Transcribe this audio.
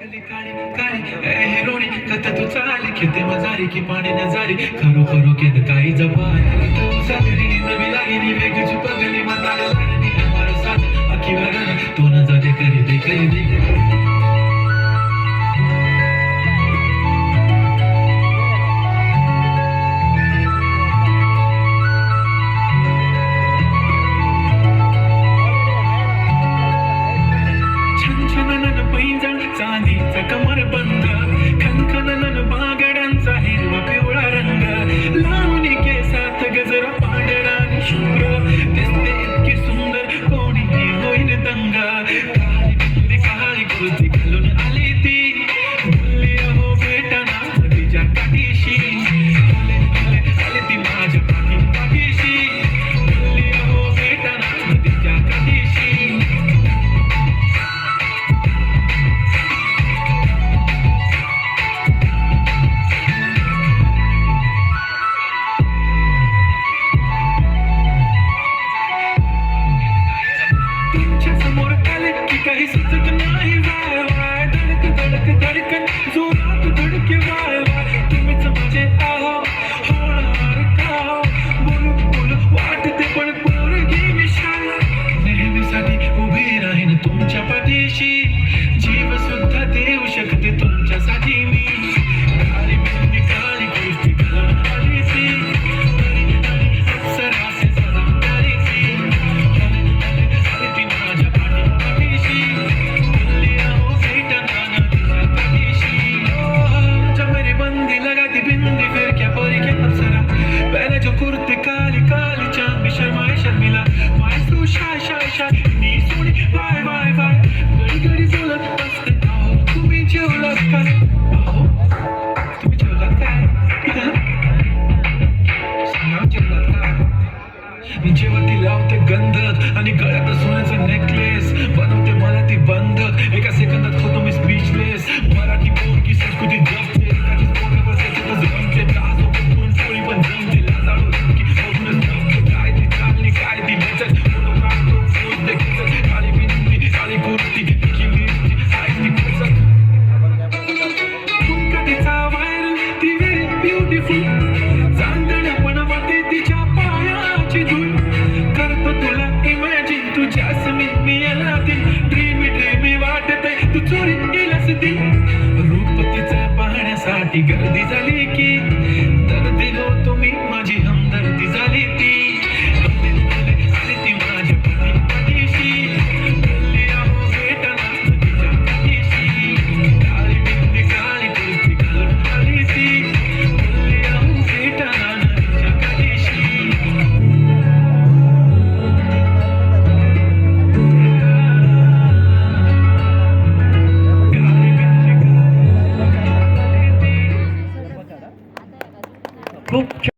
हिरोणी कथा तू चाली खेते मजारी की पाणी नजारी खरो खरो केद काही जपारी तू सागरी नवी लागली वेगची पगली मताला लागली हमारा साथ अखी वगन तो न जाते करी दे चांदीचा कमर बंद खनखनन बागड्यांचा हिरवा पिवळा रंग लावणी केसात गजरा पांढरा आणि शुभ्र दिसते इतकी सुंदर कोणीही होईल दंग काळी कुर्ती घालून आली ती बोलली अहो भेटना तिच्या काठीशी आले ती माझ्या पाठीशी बोलली अहो भेटना तिच्या काठीशी काही सुचत नाही वाय वाय धडक धडक धडकन जोरात धडके वाय वाय तुम्हीच माझे आहो होणार का बोलू बोलू वाटते पण पोरगी विशाल नेहमीसाठी उभी राहीन तुमच्या पाठीशी जीव सुद्धा देऊ शकते तुमच्यासाठी मी काळी बिंदी काळी गोष्टी घालून आली ती अप्सरासे सलाम करी ती ती माझ्या पाठीशी जो कुर्ते काली काली चांदी शर्माए शर्मिला मायसू शाय शाय शाय नी सोनी वाय वाय वाय घडी घडी बोलत असते अहो तुम्ही जेवलात काय अहो तुम्ही जेवलात काय सांगा जेवलात काय जेव्हा ती लावते गंधक आणि गळ्यात सोन्याचा नेकलेस बनवते मला ती बंधक एका सेकंदात होतो मी स्पीचलेस मराठी पोरगी संस्कृती जपते एकाचीच पोरं बसायचे तर जमते तास करून पोळी पण जमते काय ती बचत फोटो काढतो फोन देखील काळी बिंदी काळी कुर्ती किल्ली ती बचत तिचा व्हायरल ती व्हेरी ब्युटिफुल चांदण्या पण वाटे तिच्या पायाची धूळ करतो तुला इमॅजिन तुझ्या समीप मी याला दिल ड्रीमी वाटत तू चोरी केलास दिल रूप तिचा पाहण्यासाठी गर्दी झाली की